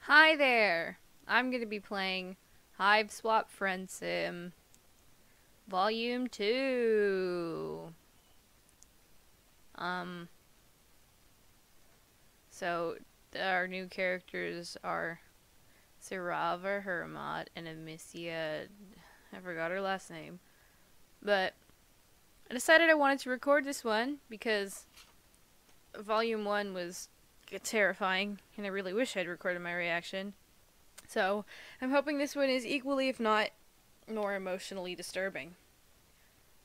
Hi there! I'm going to be playing Hiveswap Friendsim Volume 2. Um, so our new characters are Sirava Hermot and Amisia. I forgot her last name. But I decided I wanted to record this one because Volume 1 was terrifying, and I really wish I'd recorded my reaction. So I'm hoping this one is equally, if not more, emotionally disturbing.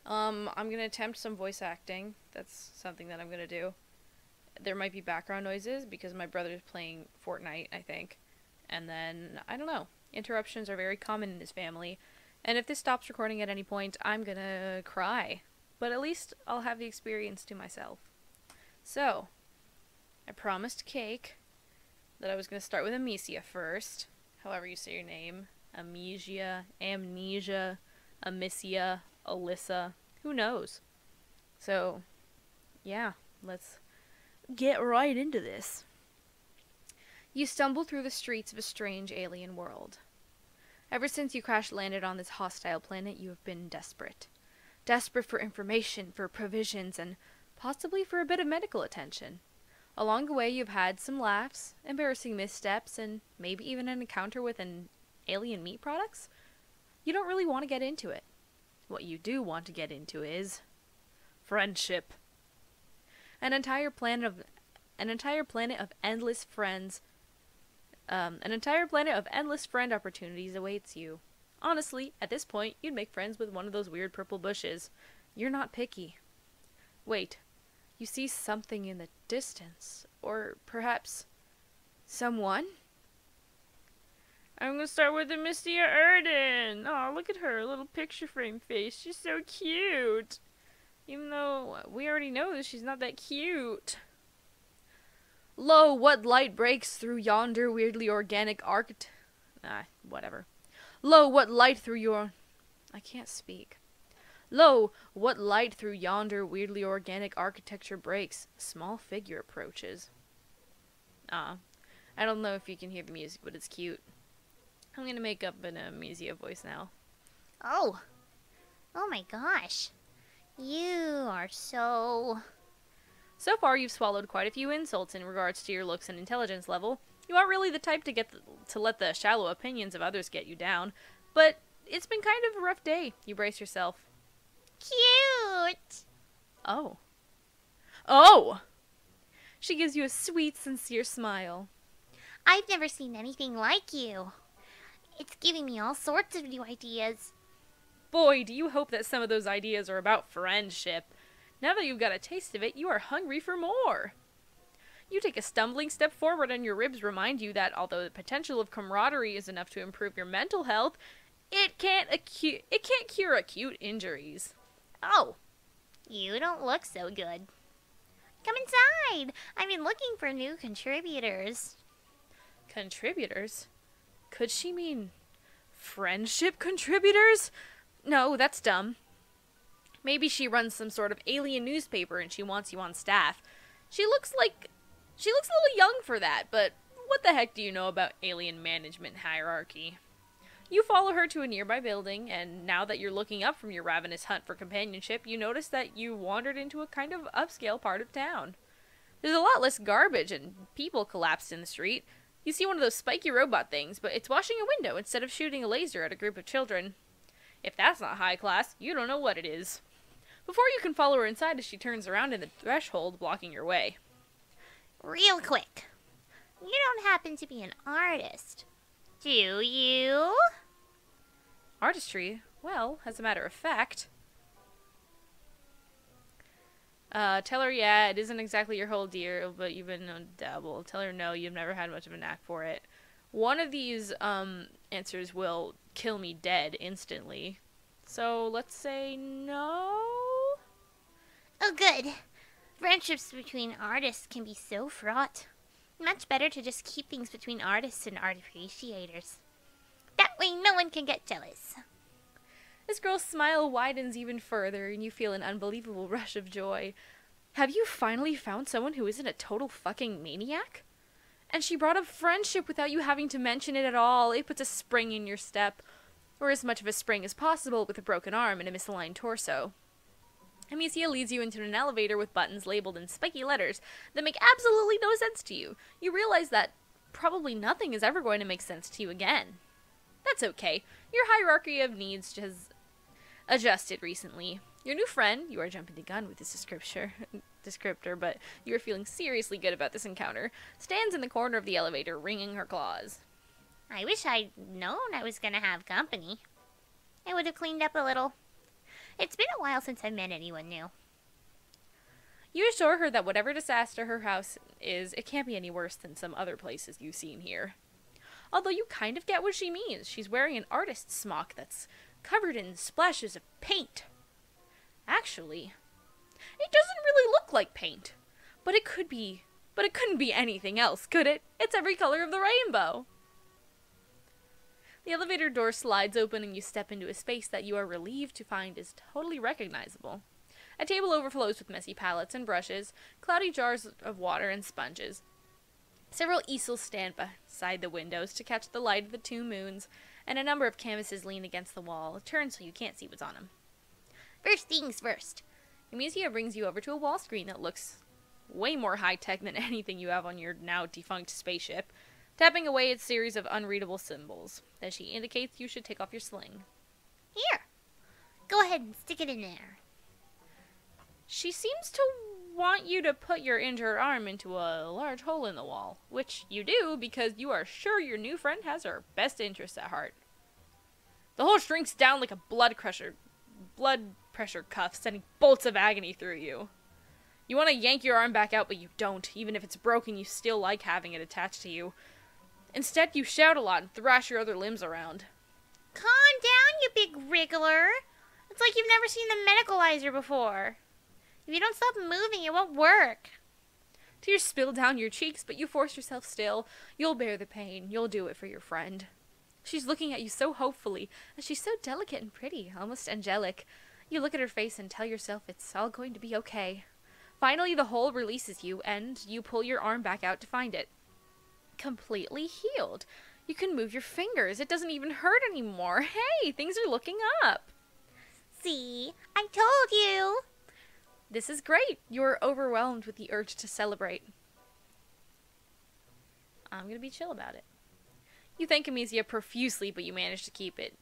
I'm gonna attempt some voice acting. That's something that I'm gonna do. There might be background noises because my brother's playing Fortnite, I think. And then, I don't know. Interruptions are very common in his family. And if this stops recording at any point, I'm gonna cry. But at least I'll have the experience to myself. So, I promised Cake that I was gonna start with Amisia first. However you say your name. Amisia, Amnesia, Amisia, Alyssa, who knows? So, yeah, let's get right into this. You stumble through the streets of a strange alien world. Ever since you crash landed on this hostile planet, you have been desperate. Desperate for information, for provisions, and possibly for a bit of medical attention. Along the way, you've had some laughs, embarrassing missteps, and maybe even an encounter with an alien meat products. You don't really want to get into it. What you do want to get into is friendship. An entire planet of endless friends. An entire planet of endless friend opportunities awaits you. Honestly, at this point, you'd make friends with one of those weird purple bushes. You're not picky. Wait, you see something in the distance, or perhaps someone? I'm gonna start with Amisia Erden. Oh, look at her little picture frame face. She's so cute. Even though we already know that she's not that cute. Lo, what light breaks through yonder weirdly organic whatever. Lo, what light through your... I can't speak. Lo, what light through yonder weirdly organic architecture breaks. A small figure approaches. I don't know if you can hear the music, but it's cute. I'm gonna make up an Amnesia voice now. Oh my gosh. You are so... So far, you've swallowed quite a few insults in regards to your looks and intelligence level. You aren't really the type to let the shallow opinions of others get you down, but it's been kind of a rough day. You brace yourself. cute! Oh. Oh! She gives you a sweet, sincere smile. I've never seen anything like you. It's giving me all sorts of new ideas. Boy, do you hope that some of those ideas are about friendship. Now that you've got a taste of it, you are hungry for more. You take a stumbling step forward and your ribs remind you that although the potential of camaraderie is enough to improve your mental health, it can't cure acute injuries. Oh, you don't look so good. Come inside. I've been looking for new contributors. Contributors? Could she mean friendship contributors? No, that's dumb. Maybe she runs some sort of alien newspaper and she wants you on staff. She looks a little young for that, but what the heck do you know about alien management hierarchy? You follow her to a nearby building, and now that you're looking up from your ravenous hunt for companionship, you notice that you wandered into a kind of upscale part of town. There's a lot less garbage and people collapsed in the street. You see one of those spiky robot things, but it's washing a window instead of shooting a laser at a group of children. If that's not high class, you don't know what it is. Before you can follow her inside as she turns around in the threshold, blocking your way. Real quick. You don't happen to be an artist, do you? Artistry? Well, as a matter of fact. Tell her, yeah, it isn't exactly your whole deal, but you've been a dabble. Tell her no, you've never had much of a knack for it. One of these, answers will kill me dead instantly. So, let's say no? Oh, good. Friendships between artists can be so fraught. Much better to just keep things between artists and art appreciators. That way no one can get jealous. This girl's smile widens even further, and you feel an unbelievable rush of joy. Have you finally found someone who isn't a total fucking maniac? And she brought up friendship without you having to mention it at all. It puts a spring in your step, or as much of a spring as possible with a broken arm and a misaligned torso. Amisia leads you into an elevator with buttons labeled in spiky letters that make absolutely no sense to you. You realize that probably nothing is ever going to make sense to you again. That's okay. Your hierarchy of needs has adjusted recently. Your new friend, you are jumping the gun with this descriptor, but you are feeling seriously good about this encounter, stands in the corner of the elevator, wringing her claws. I wish I'd known I was gonna have company. I would have cleaned up a little. It's been a while since I met anyone new. You assure her that whatever disaster her house is, it can't be any worse than some other places you've seen here. Although you kind of get what she means. She's wearing an artist's smock that's covered in splashes of paint. Actually, it doesn't really look like paint. But it could be. But it couldn't be anything else, could it? It's every color of the rainbow. The elevator door slides open and you step into a space that you are relieved to find is totally recognizable. A table overflows with messy palettes and brushes, cloudy jars of water and sponges. Several easels stand beside the windows to catch the light of the two moons, and a number of canvases lean against the wall, turned so you can't see what's on them. First things first. Amisia brings you over to a wall screen that looks way more high-tech than anything you have on your now-defunct spaceship, tapping away its series of unreadable symbols, as she indicates you should take off your sling. Here. Go ahead and stick it in there. She seems to want you to put your injured arm into a large hole in the wall, which you do because you are sure your new friend has her best interests at heart. The hole shrinks down like a blood pressure cuff, sending bolts of agony through you. You want to yank your arm back out, but you don't. Even if it's broken, you still like having it attached to you. Instead, you shout a lot and thrash your other limbs around. Calm down, you big wriggler. It's like you've never seen the medicalizer before. If you don't stop moving, it won't work. Tears spill down your cheeks, but you force yourself still. You'll bear the pain. You'll do it for your friend. She's looking at you so hopefully, and she's so delicate and pretty, almost angelic. You look at her face and tell yourself it's all going to be okay. Finally, the hole releases you, and you pull your arm back out to find it. Completely healed. You can move your fingers. It doesn't even hurt anymore. Hey, things are looking up. See? I told you. This is great. You're overwhelmed with the urge to celebrate. I'm going to be chill about it. You thank Amisia profusely, but you manage to keep it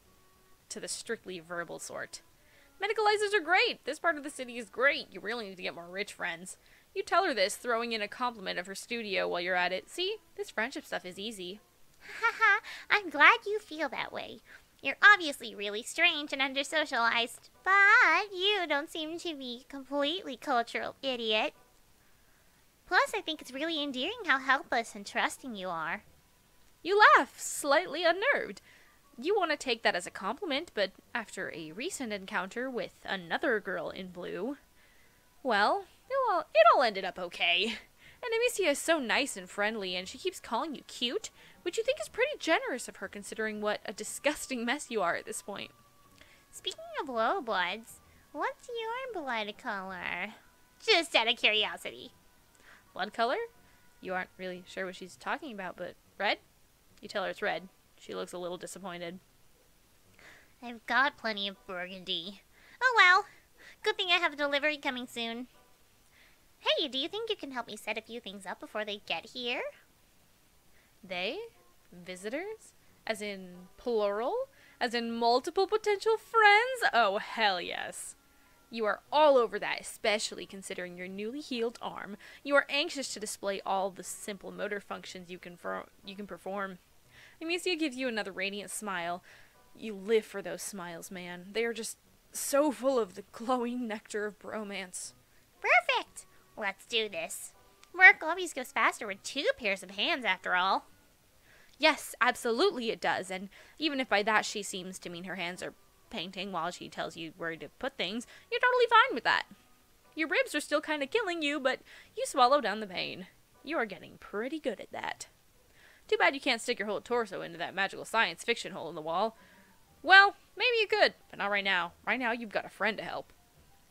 to the strictly verbal sort. Medicalizers are great. This part of the city is great. You really need to get more rich friends. You tell her this, throwing in a compliment of her studio while you're at it. See, this friendship stuff is easy. Haha, I'm glad you feel that way. You're obviously really strange and under-socialized, but you don't seem to be a completely cultural idiot. Plus, I think it's really endearing how helpless and trusting you are. You laugh, slightly unnerved. You want to take that as a compliment, but after a recent encounter with another girl in blue, well, it all ended up okay. And Amisia is so nice and friendly, and she keeps calling you cute, which you think is pretty generous of her considering what a disgusting mess you are at this point. Speaking of low bloods, what's your blood color? Just out of curiosity. Blood color? You aren't really sure what she's talking about, but red? You tell her it's red. She looks a little disappointed. I've got plenty of burgundy. Oh well. Good thing I have a delivery coming soon. Hey, do you think you can help me set a few things up before they get here? They? Visitors? As in plural? As in multiple potential friends? Oh, hell yes. You are all over that, especially considering your newly healed arm. You are anxious to display all the simple motor functions you can perform. Amisia gives you another radiant smile. You live for those smiles, man. They are just so full of the glowing nectar of bromance. Perfect! Let's do this. Work always goes faster with two pairs of hands, after all. Yes, absolutely it does, and even if by that she seems to mean her hands are painting while she tells you where to put things, you're totally fine with that. Your ribs are still kind of killing you, but you swallow down the pain. You are getting pretty good at that. Too bad you can't stick your whole torso into that magical science fiction hole in the wall. Well, maybe you could, but not right now. Right now, you've got a friend to help.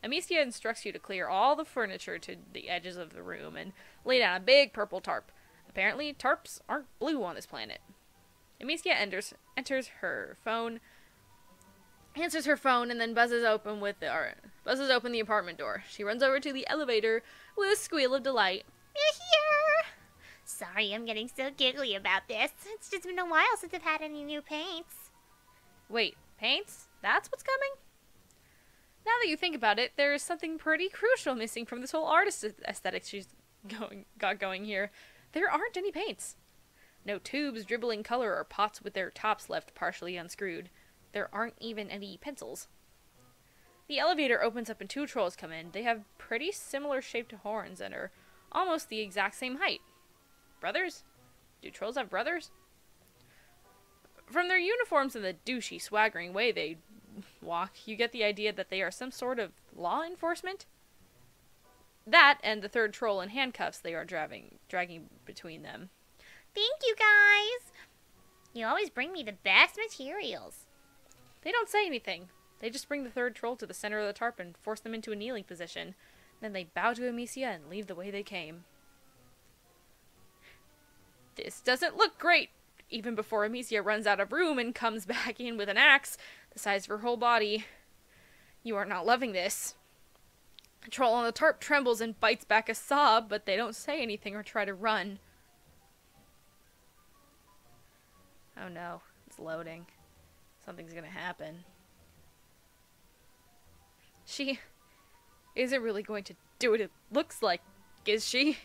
Amisia instructs you to clear all the furniture to the edges of the room and lay down a big purple tarp. Apparently, tarps aren't blue on this planet. Amisia enters her phone, answers her phone, and then buzzes open the apartment door. She runs over to the elevator with a squeal of delight. You're here! Sorry I'm getting so giggly about this. It's just been a while since I've had any new paints. Wait, paints? That's what's coming? Now that you think about it, there is something pretty crucial missing from this whole artist aesthetic she's got going here. There aren't any paints. No tubes dribbling color or pots with their tops left partially unscrewed. There aren't even any pencils. The elevator opens up and two trolls come in. They have pretty similar shaped horns and are almost the exact same height. Brothers? Do trolls have brothers? From their uniforms and the douchey, swaggering way they walk, you get the idea that they are some sort of law enforcement. That and the third troll in handcuffs they are dragging between them. Thank you, guys! You always bring me the best materials. They don't say anything. They just bring the third troll to the center of the tarp and force them into a kneeling position. Then they bow to Amisia and leave the way they came. This doesn't look great! Even before Amisia runs out of room and comes back in with an axe the size of her whole body. You are not loving this. The troll on the tarp trembles and bites back a sob, but they don't say anything or try to run. Oh no, it's loading. Something's gonna happen. She isn't really going to do what it looks like, is she?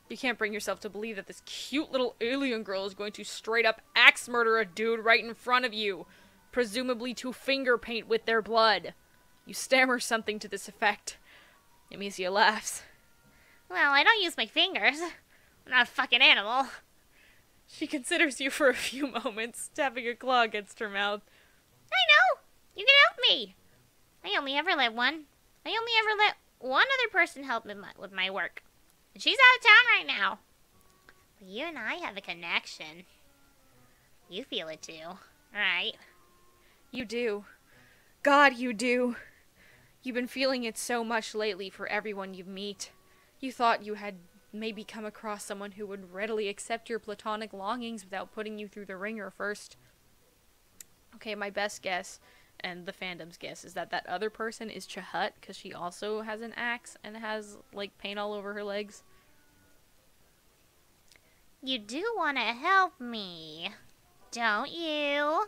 You can't bring yourself to believe that this cute little alien girl is going to straight up axe murder a dude right in front of you, presumably to finger paint with their blood. You stammer something to this effect. Amisia laughs. Well, I don't use my fingers. I'm not a fucking animal. She considers you for a few moments, tapping a claw against her mouth. I know! You can help me! I only ever let one other person help me with my work. And she's out of town right now. But you and I have a connection. You feel it too, right? You do. God, you do. You've been feeling it so much lately for everyone you meet. You thought you had maybe come across someone who would readily accept your platonic longings without putting you through the ringer first. Okay, my best guess, and the fandom's guess, is that other person is Chahut, because she also has an axe and has, like, paint all over her legs. You do want to help me, don't you?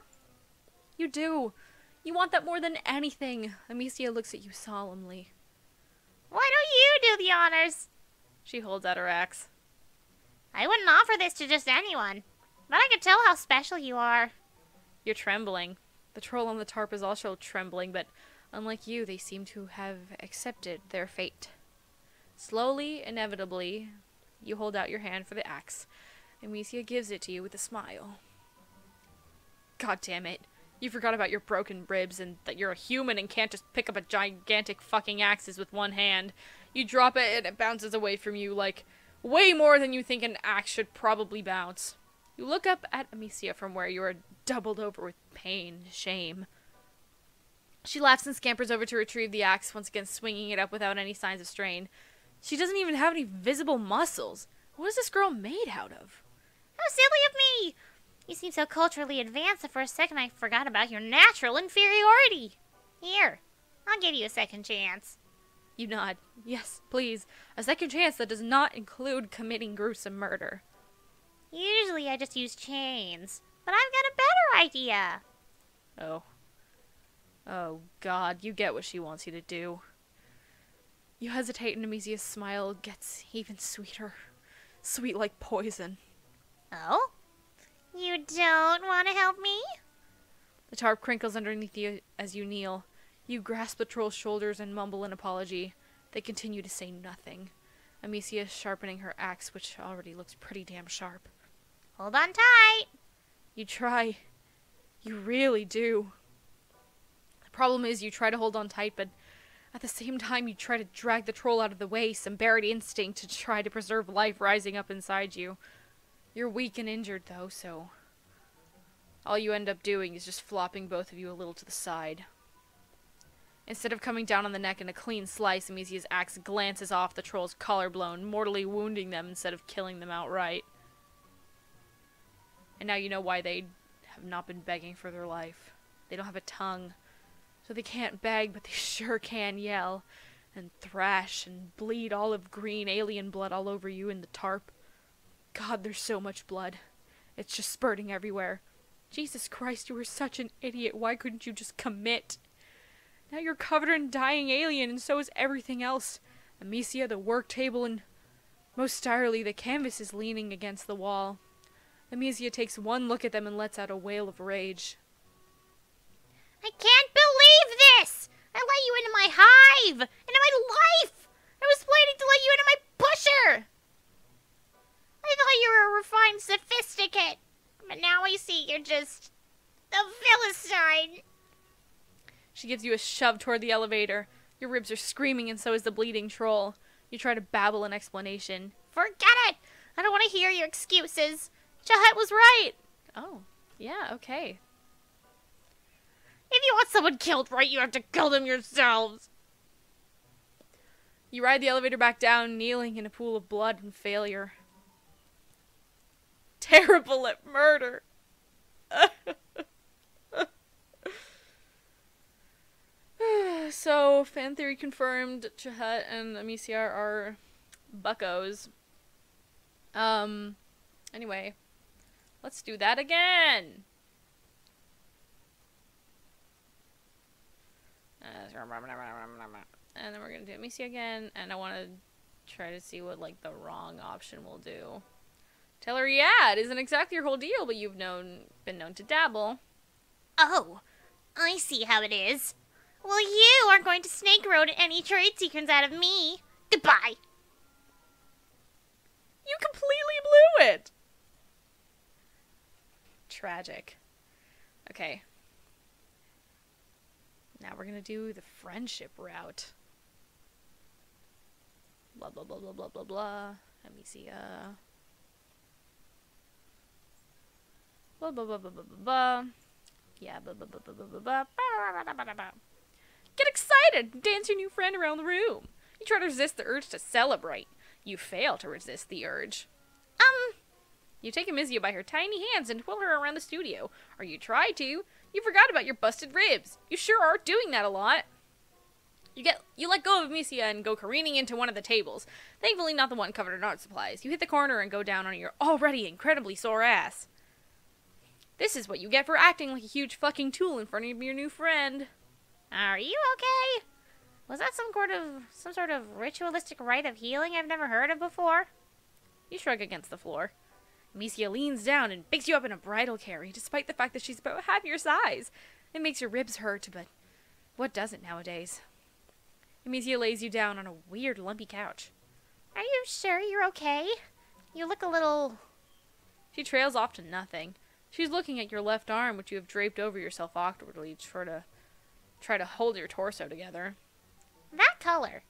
You do. You want that more than anything. Amisia looks at you solemnly. Why don't you do the honors? She holds out her axe. I wouldn't offer this to just anyone, but I could tell how special you are. You're trembling. The troll on the tarp is also trembling, but unlike you, they seem to have accepted their fate. Slowly, inevitably, you hold out your hand for the axe. Amisia gives it to you with a smile. God damn it. You forgot about your broken ribs and that you're a human and can't just pick up a gigantic fucking axes with one hand. You drop it and it bounces away from you like way more than you think an axe should probably bounce. You look up at Amisia from where you are doubled over with pain and shame. She laughs and scampers over to retrieve the axe, once again swinging it up without any signs of strain. She doesn't even have any visible muscles. What is this girl made out of? How silly of me! You seem so culturally advanced that for a second I forgot about your natural inferiority. Here, I'll give you a second chance. You nod. Yes, please. A second chance that does not include committing gruesome murder. Usually I just use chains, but I've got a better idea. Oh. Oh, God, you get what she wants you to do. You hesitate and Amisia's smile gets even sweeter. Sweet like poison. Oh? You don't want to help me? The tarp crinkles underneath you as you kneel. You grasp the troll's shoulders and mumble an apology. They continue to say nothing. Amisia is sharpening her axe, which already looks pretty damn sharp. Hold on tight. You try. You really do. The problem is you try to hold on tight, but at the same time you try to drag the troll out of the way, some buried instinct to try to preserve life rising up inside you. You're weak and injured, though, so all you end up doing is just flopping both of you a little to the side. Instead of coming down on the neck in a clean slice, Amisia's axe glances off the troll's collarbone, mortally wounding them instead of killing them outright. And now you know why they have not been begging for their life. They don't have a tongue, so they can't beg, but they sure can yell and thrash and bleed olive green alien blood all over you in the tarp. God, there's so much blood. It's just spurting everywhere. Jesus Christ, you were such an idiot. Why couldn't you just commit? Now you're covered in dying alien, and so is everything else. Amisia, the work table, and most direly, the canvas is leaning against the wall. Amisia takes one look at them and lets out a wail of rage. I can't believe this! I let you into my hive! Into my life! I was planning to let you into my pusher! I thought you were a refined sophisticate, but now I see you're just a Philistine. She gives you a shove toward the elevator. Your ribs are screaming and so is the bleeding troll. You try to babble an explanation. Forget it! I don't want to hear your excuses. Jahet was right. Oh, yeah, okay. If you want someone killed right, you have to kill them yourselves. You ride the elevator back down, kneeling in a pool of blood and failure. Terrible at murder. So, fan theory confirmed, Jahet and Amisia are buckos. Anyway. Let's do that again! And then we're gonna do Amisia again, and I want to try to see what, like, the wrong option will do. Tell her, yeah, it isn't exactly your whole deal, but you've been known to dabble. Oh, I see how it is. Well, you aren't going to snake road any trade secrets out of me. Goodbye. You completely blew it! Tragic. Okay. Now we're gonna do the friendship route. Blah, blah, blah, blah, blah, blah, blah. Amisia. Blah, blah, blah, blah, blah, blah, blah. Yeah, blah, blah, blah, blah, blah, blah, blah. Get excited! Dance your new friend around the room. You try to resist the urge to celebrate. You fail to resist the urge. You take Amisia by her tiny hands and twirl her around the studio. Or you try to. You forgot about your busted ribs. You sure are doing that a lot. You let go of Amisia and go careening into one of the tables. Thankfully not the one covered in art supplies. You hit the corner and go down on your already incredibly sore ass. This is what you get for acting like a huge fucking tool in front of your new friend. Are you okay? Was that some sort of ritualistic rite of healing I've never heard of before? You shrug against the floor. Amisia leans down and picks you up in a bridal carry, despite the fact that she's about half your size. It makes your ribs hurt, but what doesn't nowadays? Amisia lays you down on a weird, lumpy couch. Are you sure you're okay? You look a little... She trails off to nothing. She's looking at your left arm, which you have draped over yourself awkwardly to try to hold your torso together. That color.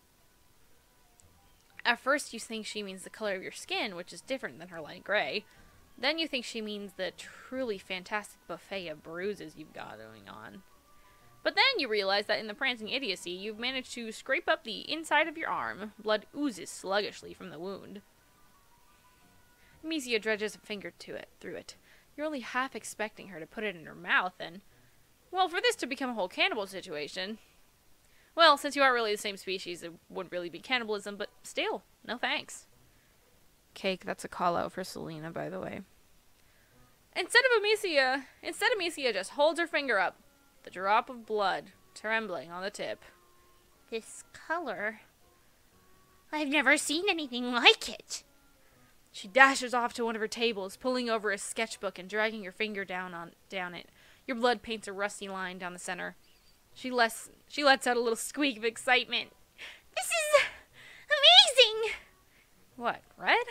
At first you think she means the color of your skin, which is different than her light gray. Then you think she means the truly fantastic buffet of bruises you've got going on. But then you realize that in the prancing idiocy, you've managed to scrape up the inside of your arm. Blood oozes sluggishly from the wound. Amisia dredges a finger through it. You're only half expecting her to put it in her mouth, and... well, for this to become a whole cannibal situation... well, since you aren't really the same species, it wouldn't really be cannibalism, but still, no thanks. Cake, that's a call-out for Selena, by the way. Instead, Amisia just holds her finger up. The drop of blood, trembling on the tip. This color... I've never seen anything like it. She dashes off to one of her tables, pulling over a sketchbook and dragging your finger down it. Your blood paints a rusty line down the center. She lets out a little squeak of excitement. This is amazing! What, red?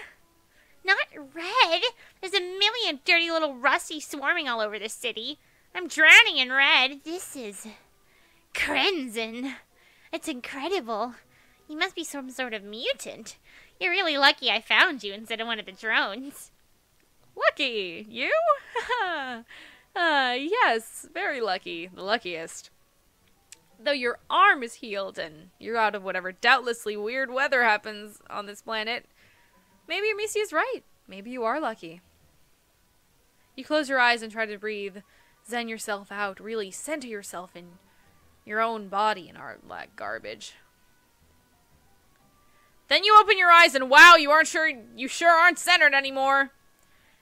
Not red. There's a million dirty little rusty swarming all over the city. I'm drowning in red. This is crimson. It's incredible. You must be some sort of mutant. You're really lucky I found you instead of one of the drones. Lucky? You? Yes, very lucky. The luckiest. Though your arm is healed and you're out of whatever doubtlessly weird weather happens on this planet, maybe Amisia's right. Maybe you are lucky. You close your eyes and try to breathe. Zen yourself out. Really center yourself in your own body and our garbage. Then you open your eyes and wow, you sure aren't centered anymore.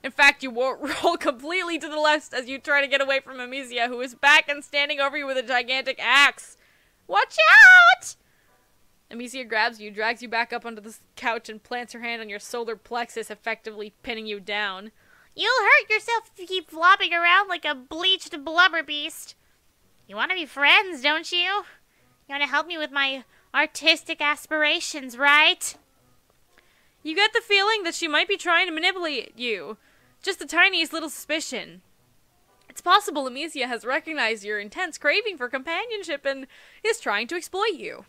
In fact, you roll completely to the left as you try to get away from Amisia, who is back and standing over you with a gigantic axe. Watch out! Amisia grabs you, drags you back up onto the couch, and plants her hand on your solar plexus, effectively pinning you down. You'll hurt yourself if you keep flopping around like a bleached blubber beast. You want to be friends, don't you? You want to help me with my artistic aspirations, right? You get the feeling that she might be trying to manipulate you. Just the tiniest little suspicion. It's possible Amisia has recognized your intense craving for companionship and is trying to exploit you.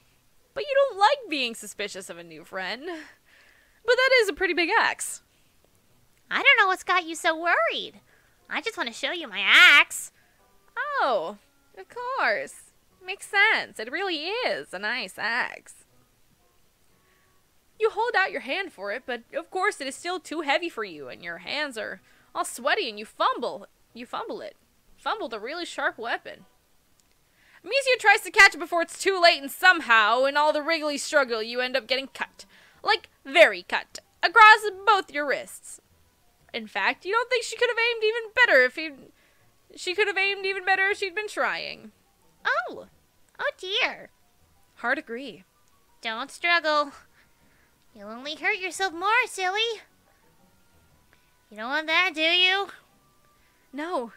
But you don't like being suspicious of a new friend. But that is a pretty big axe. I don't know what's got you so worried. I just want to show you my axe. Oh, of course. Makes sense. It really is a nice axe. You hold out your hand for it, but of course it is still too heavy for you, and your hands are all sweaty, and you fumble. You fumble it. Fumbled a really sharp weapon. Amisia tries to catch it before it's too late, and somehow, in all the wriggly struggle, you end up getting cut. Like, very cut. Across both your wrists. In fact, you don't think she could have aimed even better if she'd been trying. Oh dear. Hard agree. Don't struggle. You'll only hurt yourself more, silly. You don't want that, do you? No,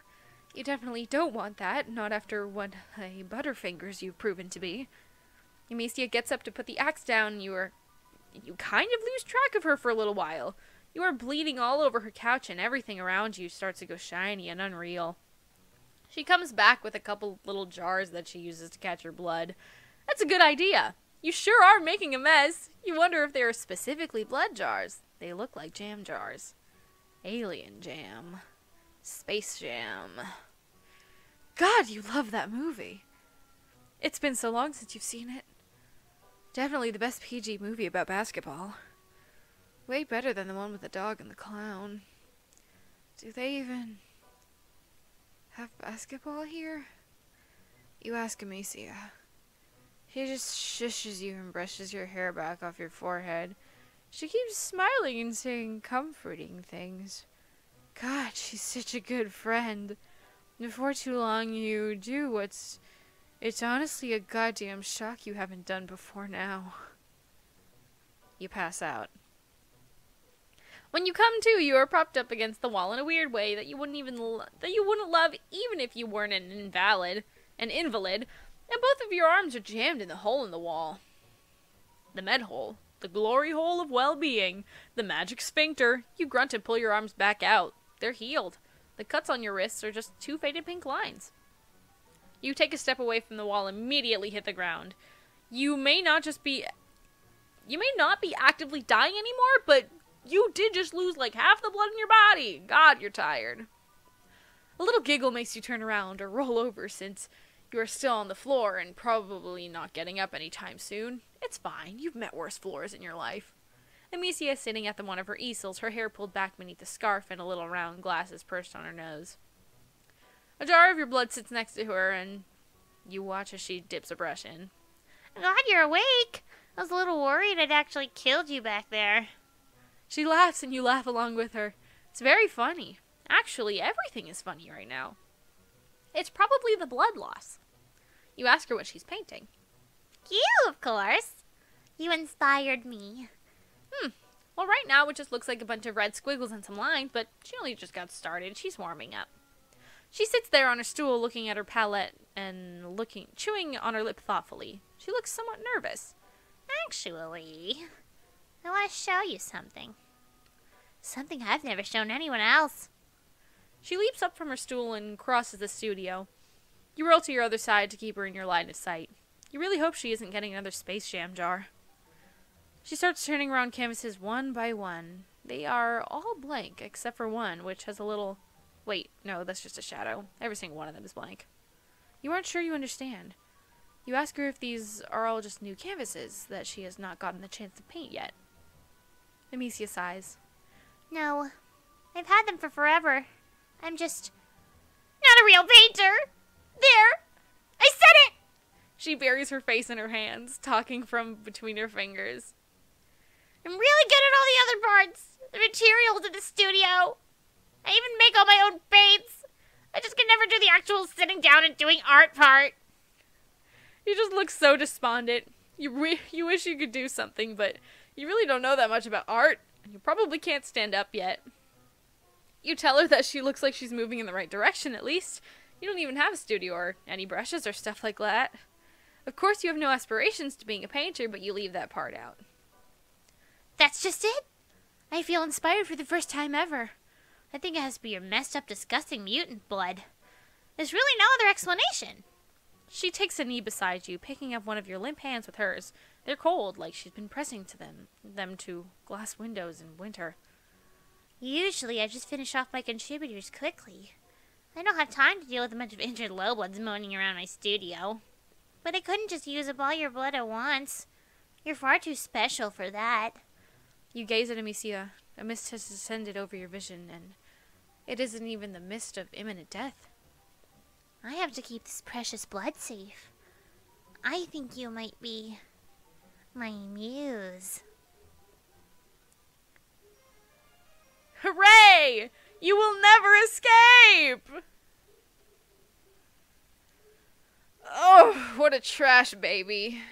you definitely don't want that, not after what a butterfingers you've proven to be. Amisia gets up to put the axe down, and you kind of lose track of her for a little while. You are bleeding all over her couch, and everything around you starts to go shiny and unreal. She comes back with a couple little jars that she uses to catch her blood. That's a good idea. You sure are making a mess. You wonder if they are specifically blood jars. They look like jam jars. Alien jam. Space jam. God, you love that movie. It's been so long since you've seen it. Definitely the best PG movie about basketball. Way better than the one with the dog and the clown. Do they even have basketball here? You ask Amisia. She just shushes you and brushes your hair back off your forehead. She keeps smiling and saying comforting things. God, she's such a good friend. Before too long, you do what's... It's honestly a goddamn shock you haven't done before now. You pass out. When you come to, you are propped up against the wall in a weird way that you wouldn't love even if you weren't an invalid, and both of your arms are jammed in the hole in the wall. The med hole, the glory hole of well-being, the magic sphincter. You grunt and pull your arms back out. They're healed. The cuts on your wrists are just two faded pink lines. You take a step away from the wall and immediately hit the ground. You may not be actively dying anymore, but you did just lose like half the blood in your body. God, you're tired. A little giggle makes you turn around or roll over since you are still on the floor and probably not getting up anytime soon. It's fine. You've met worse floors in your life. Amisia is sitting at one of her easels, her hair pulled back beneath a scarf and a little round glasses perched on her nose. A jar of your blood sits next to her, and you watch as she dips a brush in. God, you're awake. I was a little worried I'd actually killed you back there. She laughs, and you laugh along with her. It's very funny. Actually, everything is funny right now. It's probably the blood loss. You ask her what she's painting. You, of course. You inspired me. Well, right now it just looks like a bunch of red squiggles and some lines, but she only just got started. She's warming up. She sits there on her stool looking at her palette and chewing on her lip thoughtfully. She looks somewhat nervous. Actually, I want to show you something. Something I've never shown anyone else. She leaps up from her stool and crosses the studio. You roll to your other side to keep her in your line of sight. You really hope she isn't getting another space jam jar. She starts turning around canvases one by one. They are all blank, except for one, which has a little... Wait, no, that's just a shadow. Every single one of them is blank. You aren't sure you understand. You ask her if these are all just new canvases that she has not gotten the chance to paint yet. Amisia sighs. No, I've had them for forever. I'm just not a real painter. There! I said it! She buries her face in her hands, talking from between her fingers. I'm really good at all the other parts. The materials in the studio. I even make all my own paints. I just can never do the actual sitting down and doing art part. You just look so despondent. You wish you could do something, but you really don't know that much about art, and you probably can't stand up yet. You tell her that she looks like she's moving in the right direction, at least. You don't even have a studio or any brushes or stuff like that. Of course, you have no aspirations to being a painter, but you leave that part out. That's just it? I feel inspired for the first time ever. I think it has to be your messed up, disgusting mutant blood. There's really no other explanation. She takes a knee beside you, picking up one of your limp hands with hers. They're cold, like she's been pressing them to glass windows in winter. Usually, I just finish off my contributors quickly. I don't have time to deal with a bunch of injured lowbloods moaning around my studio. But I couldn't just use up all your blood at once. You're far too special for that. You gaze at Amisia. A mist has descended over your vision, and it isn't even the mist of imminent death. I have to keep this precious blood safe. I think you might be my muse. Hooray! You will never escape! Oh, what a trash baby.